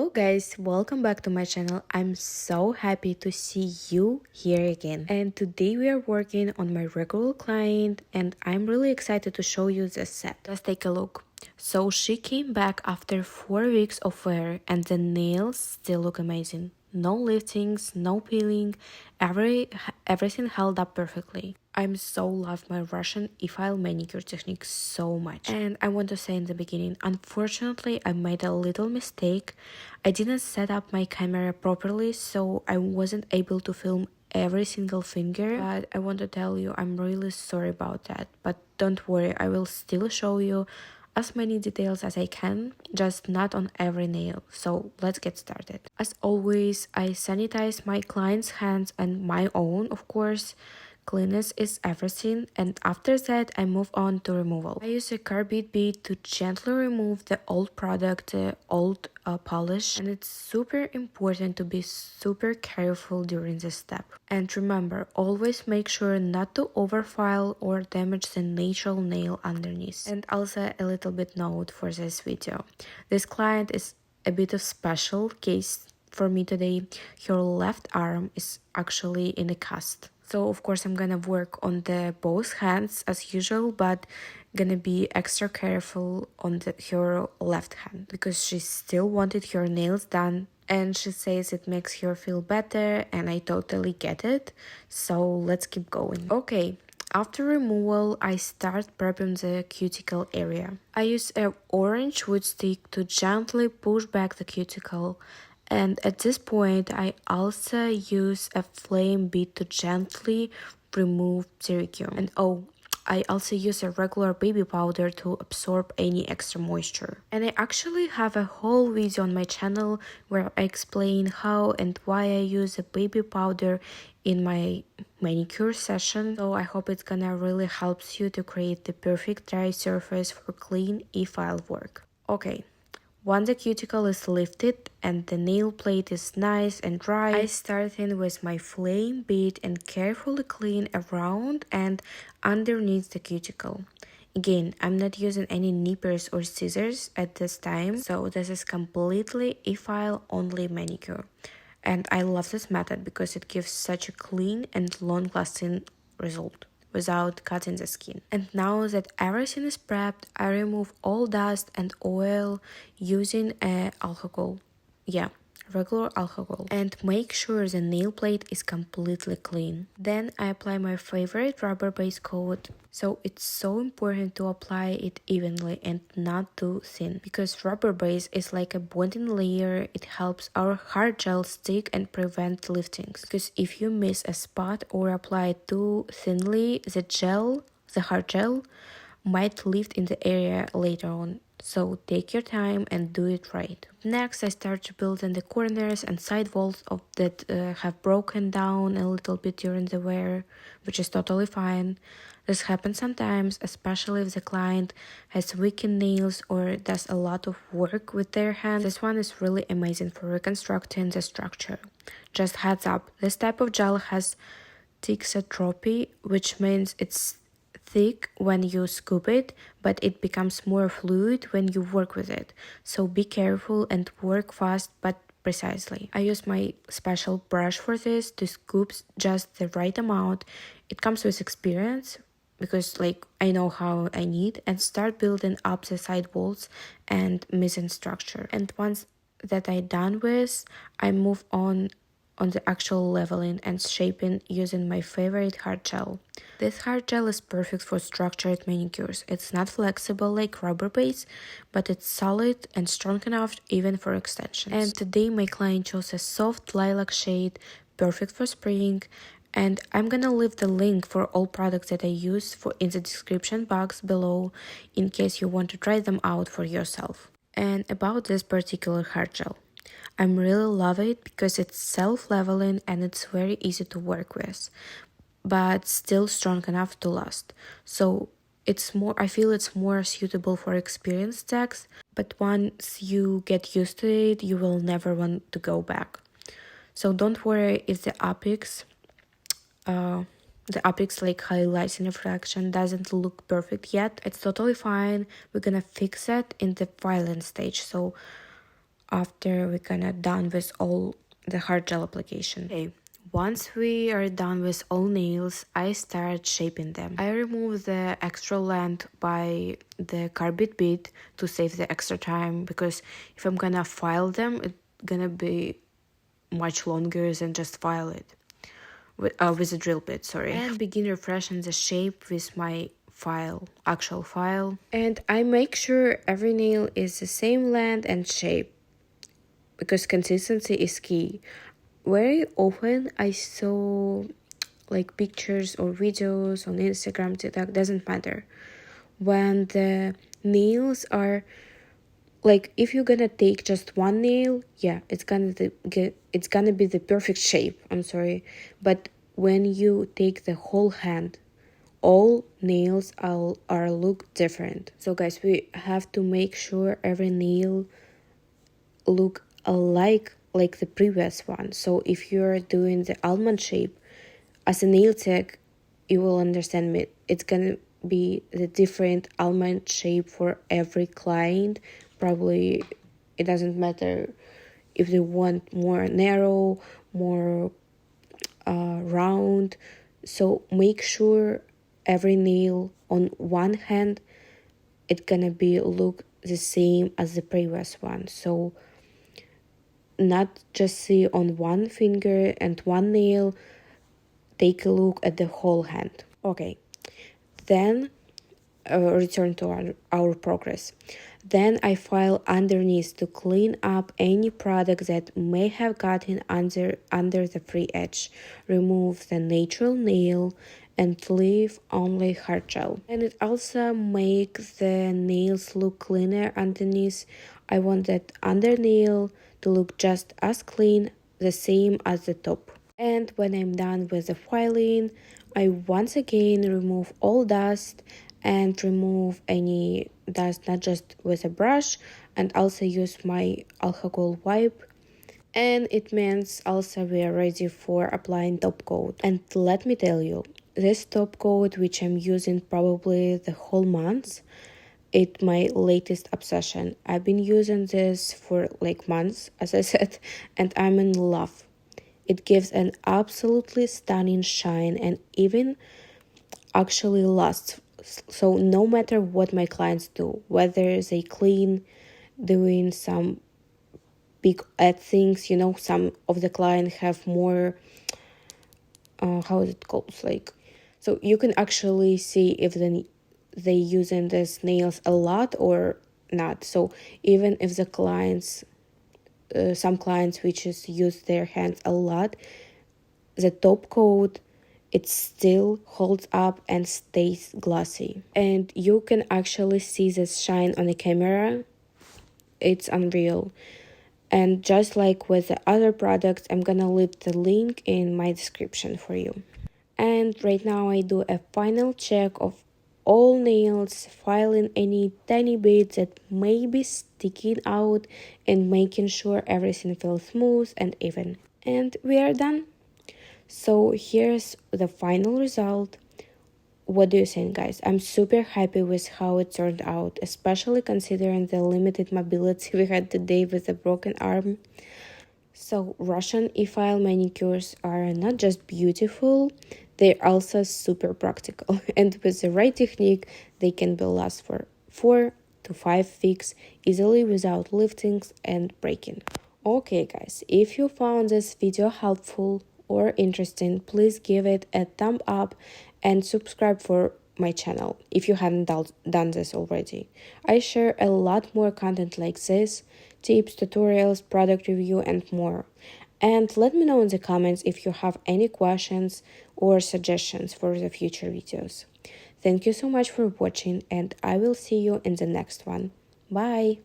Hello guys, welcome back to my channel. I'm so happy to see you here again. And today we are working on my regular client and I'm really excited to show you the set. Let's take a look. So she came back after 4 weeks of wear and the nails still look amazing. No liftings, no peeling, everything held up perfectly. I'm so love my Russian e-file manicure technique so much. And I want to say in the beginning, unfortunately I made a little mistake. I didn't set up my camera properly, so I wasn't able to film every single finger, but I want to tell you I'm really sorry about that. But don't worry, I will still show you as many details as I can, just not on every nail. So let's get started. As always, I sanitize my client's hands and my own, of course. Cleanness is everything, and after that I move on to removal. I use a carbide bead to gently remove the old product, the old polish, and it's super important to be super careful during this step. And remember, always make sure not to overfile or damage the natural nail underneath. And also a little bit note for this video. This client is a bit of special case for me today. Her left arm is actually in a cast. So of course I'm gonna work on the both hands as usual, but gonna be extra careful on her left hand because she still wanted her nails done and she says it makes her feel better, and I totally get it. So let's keep going. Okay. After removal, I start prepping the cuticle area. I use an orange wood stick to gently push back the cuticle, and at this point I also use a flame bead to gently remove the residue. And I also use a regular baby powder to absorb any extra moisture. And I actually have a whole video on my channel where I explain how and why I use a baby powder in my manicure session. So I hope it's gonna really helps you to create the perfect dry surface for clean e-file work. Okay. Once the cuticle is lifted and the nail plate is nice and dry, I start in with my flame bead and carefully clean around and underneath the cuticle. Again, I'm not using any nippers or scissors at this time, so this is completely e-file only manicure. And I love this method because it gives such a clean and long-lasting result without cutting the skin. And now that everything is prepped, I remove all dust and oil using alcohol. Yeah, regular alcohol, and make sure the nail plate is completely clean. Then I apply my favorite rubber base coat. So it's so important to apply it evenly and not too thin, because rubber base is like a bonding layer. It helps our hard gel stick and prevent liftings, because if you miss a spot or apply it too thinly, the hard gel might lift in the area later on. So take your time and do it right. Next, I start to build in the corners and sidewalls that have broken down a little bit during the wear, which is totally fine. This happens sometimes, especially if the client has weakened nails or does a lot of work with their hands. This one is really amazing for reconstructing the structure. Just heads up, this type of gel has thixotropy, which means it's thick when you scoop it, but it becomes more fluid when you work with it. So be careful and work fast but precisely. I use my special brush for this to scoop just the right amount. It comes with experience because I know how I need, and start building up the side walls and missing structure. And once that I done with, I move on the actual leveling and shaping using my favorite hard gel. This hard gel is perfect for structured manicures. It's not flexible like rubber base, but it's solid and strong enough even for extensions. And today my client chose a soft lilac shade, perfect for spring, and I'm gonna leave the link for all products that I use in the description box below in case you want to try them out for yourself. And about this particular hard gel, I really love it because it's self-leveling and it's very easy to work with, but still strong enough to last. So I feel it's more suitable for experienced techs, but once you get used to it, you will never want to go back. So don't worry if the apex highlights and reflection doesn't look perfect yet. It's totally fine. We're gonna fix it in the filing stage. So after we're gonna done with all the hard gel application. Okay, once we are done with all nails, I start shaping them. I remove the extra length by the carbide bit to save the extra time, because if I'm gonna file them, it's gonna be much longer than just file it with a drill bit, sorry. And begin refreshing the shape with my actual file. And I make sure every nail is the same length and shape, because consistency is key. Very often I saw like pictures or videos on Instagram, TikTok, doesn't matter, when the nails are like, if you're gonna take just one nail, yeah, it's gonna be the perfect shape, I'm sorry. But when you take the whole hand, all nails are look different. So guys, we have to make sure every nail look alike like the previous one. So if you're doing the almond shape, as a nail tech, you will understand me, it's gonna be the different almond shape for every client. Probably it doesn't matter if they want more narrow, more round. So make sure every nail on one hand, it's gonna be look the same as the previous one. So not just see on one finger and one nail, take a look at the whole hand. Okay, then return to our progress. Then I file underneath to clean up any product that may have gotten under the free edge. Remove the natural nail and leave only hard gel. And it also makes the nails look cleaner underneath. I want that under nail to look just as clean, the same as the top. And when I'm done with the filing, I once again remove all dust and remove any dust, not just with a brush, and also use my alcohol wipe. And it means also we are ready for applying top coat. And let me tell you, this top coat, which I'm using probably the whole month, it's my latest obsession. I've been using this for like months, as I said, and I'm in love. It gives an absolutely stunning shine and even actually lasts. So no matter what my clients do, whether they clean, doing some big ad things, some of the clients have more, how is it called? Like, so you can actually see if they using these nails a lot or not. So even if the clients, some clients which is use their hands a lot, the top coat, it still holds up and stays glossy. And you can actually see this shine on the camera. It's unreal. And just like with the other products, I'm gonna leave the link in my description for you. And right now I do a final check of all nails, filing any tiny bits that may be sticking out and making sure everything feels smooth and even. And we are done. So here's the final result. What do you think, guys? I'm super happy with how it turned out, especially considering the limited mobility we had today with a broken arm. So Russian e-file manicures are not just beautiful, they're also super practical. And with the right technique, they can be last for 4 to 5 weeks easily without liftings and breaking. Okay, guys, if you found this video helpful or interesting, please give it a thumb up and subscribe for my channel if you haven't done this already. I share a lot more content like this, tips, tutorials, product review, and more. And let me know in the comments if you have any questions or suggestions for the future videos. Thank you so much for watching, and I will see you in the next one. Bye!